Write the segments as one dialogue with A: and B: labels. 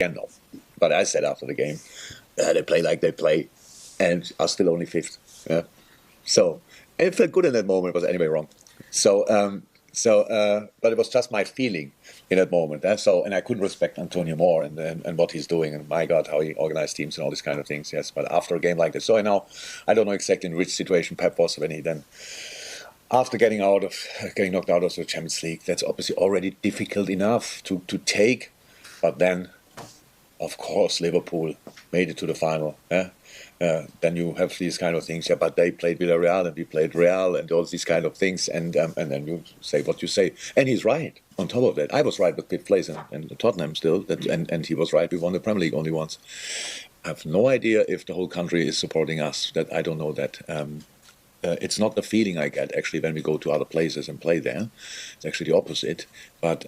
A: again, no. But I said after the game, they play like they play, and are still only fifth. Yeah. So it felt good in that moment. It was anyway wrong. So, but it was just my feeling in that moment. So, and I couldn't respect Antonio more and what he's doing, and my God, how he organized teams and all these kind of things. Yes, but after a game like this, so now I don't know exactly in which situation Pep was when he then, after getting knocked out of the Champions League, that's obviously already difficult enough to take. But then, of course, Liverpool made it to the final. Then you have these kind of things. Yeah, but they played Villarreal and we played Real and all these kind of things. And then you say what you say. And he's right. On top of that, I was right with fifth place in Tottenham still. And he was right. We won the Premier League only once. I have no idea if the whole country is supporting us. That I don't know that. It's not the feeling I get actually when we go to other places and play there. It's actually the opposite. But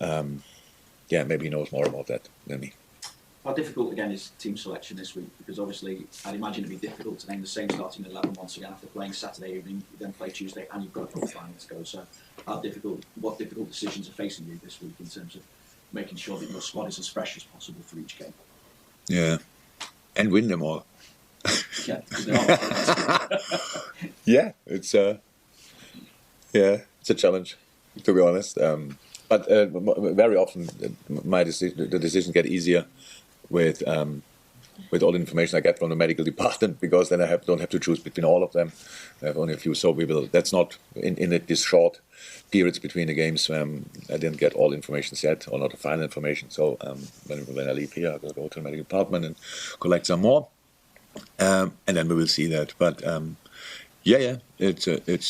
A: maybe he knows more about that than me.
B: How difficult again is team selection this week? Because obviously, I'd imagine it'd be difficult to name the same starting 11 once again after playing Saturday evening, you then play Tuesday, and you've got a cup final to go. So, what difficult decisions are facing you this week in terms of making sure that your squad is as fresh as possible for each game?
A: Yeah, and win them all.
B: Yeah,
A: it's a challenge, to be honest. But very often, the decisions get easier with all the information I get from the medical department, because then I don't have to choose between all of them. I have only a few, so we will. That's not in this short periods between the games. I didn't get all information yet, or not the final information. So when I leave here, I will go to the medical department and collect some more, and then we will see that. But it's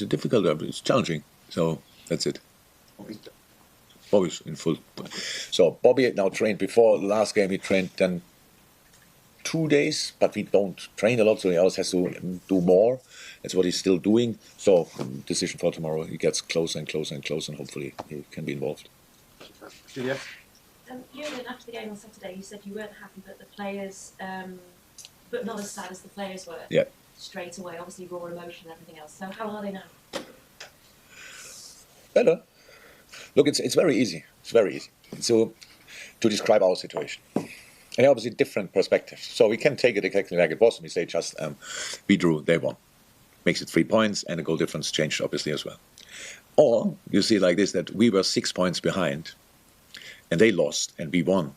A: difficult. It's challenging. So that's it. Bobby's in full. So Bobby now trained before the last game. He trained then 2 days, but we don't train a lot, so he always has to do more. That's what he's still doing. So decision for tomorrow. He gets closer and closer and closer, and hopefully he can be involved.
C: Julia? Jurgen, after the game on Saturday, you said you weren't happy that the players, but not as sad as the players were.
A: Yeah. Straight
C: away, obviously raw emotion and everything else. So how are they now?
A: Better. Look, it's very easy. It's very easy to describe our situation. And obviously different perspectives. So we can take it exactly like it was, and we say just we drew, they won. Makes it 3 points, and the goal difference changed obviously as well. Or you see like this, that we were 6 points behind, and they lost, and we won.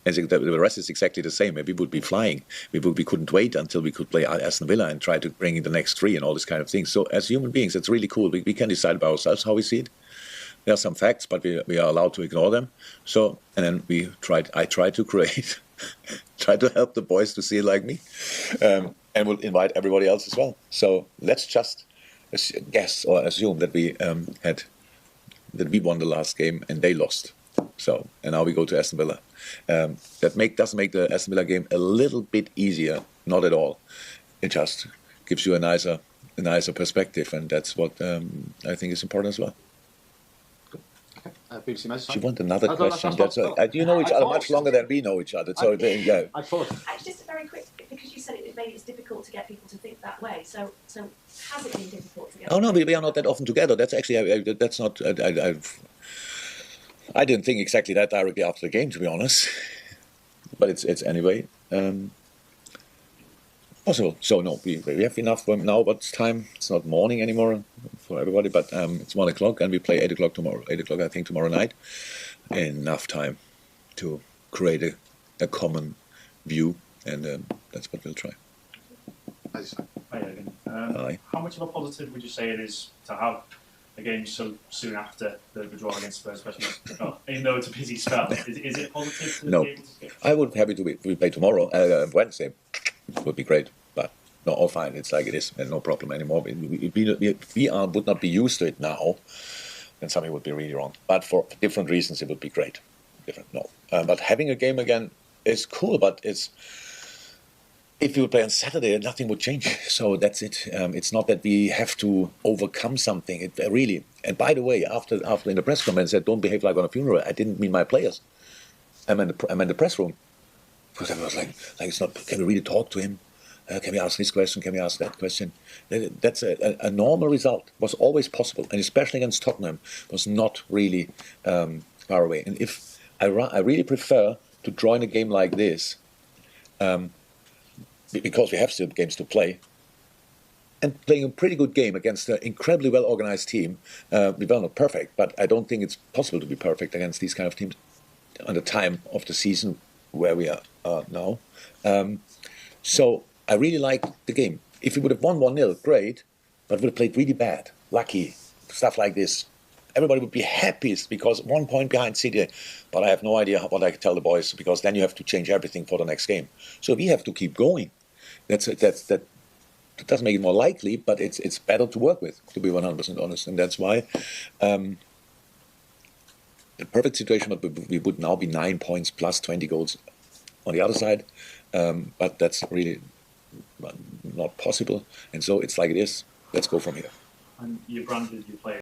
A: And the rest is exactly the same. We would be flying. We couldn't wait until we could play Aston Villa and try to bring in the next 3 and all this kind of things. So as human beings, it's really cool. We can decide by ourselves how we see it. There are some facts, but we are allowed to ignore them. So, and then I tried to create, try to help the boys to see it like me, and we'll invite everybody else as well. So let's just guess or assume that we won the last game and they lost. So, and now we go to Aston Villa. That doesn't make the Aston Villa game a little bit easier, not at all. It just gives you a nicer perspective, and that's what I think is important as well.
C: BBC
A: message. Do you want another question? You know each other much longer than we know each other. So yeah.
C: I thought. Actually, just a very quick, because you said maybe it's difficult to get people to think that way. So has it been difficult to get?
A: Oh no, we are not that often together. That's actually that's not. I didn't think exactly that directly after the game, to be honest. But it's anyway possible. So no, we have enough for now. What's time? It's not morning anymore for everybody, but it's 1 o'clock, and we play 8 o'clock tomorrow. 8 o'clock, I think, tomorrow night. Enough time to create a common view, and that's what we'll try.
D: Hi, Jurgen. How much of a positive would you say it is to have a game so soon after the draw against Spurs, especially even though it's a busy spell? Is it positive to be able to?
A: I would be happy to we play tomorrow, Wednesday. It would be great, but no, all fine. It's like it is, and no problem anymore. We would not be used to it now, then something would be really wrong. But for different reasons, it would be great. But having a game again is cool. But if we would play on Saturday, nothing would change. So that's it. It's not that we have to overcome something. It really. And by the way, after in the press conference said, "Don't behave like on a funeral." I didn't mean my players. I'm in the press room. Because I was like it's not. Can we really talk to him? Can we ask this question? Can we ask that question? That's a normal result. Was always possible, and especially against Tottenham, was not really far away. And if I really prefer to draw in a game like this, because we have still games to play, and playing a pretty good game against an incredibly well-organized team. We were not perfect, but I don't think it's possible to be perfect against these kind of teams on the time of the season where we are now. So I really like the game. If we would have won 1-0, great, but would have played really bad, lucky, stuff like this. Everybody would be happiest because 1 point behind City, but I have no idea what I can tell the boys, because then you have to change everything for the next game. So we have to keep going. That doesn't make it more likely, but it's better to work with, to be 100% honest, and that's why the perfect situation, but we would now be 9 points plus 20 goals on the other side, but that's really not possible, and so it's like it is. Let's go from here.
D: And you branded your players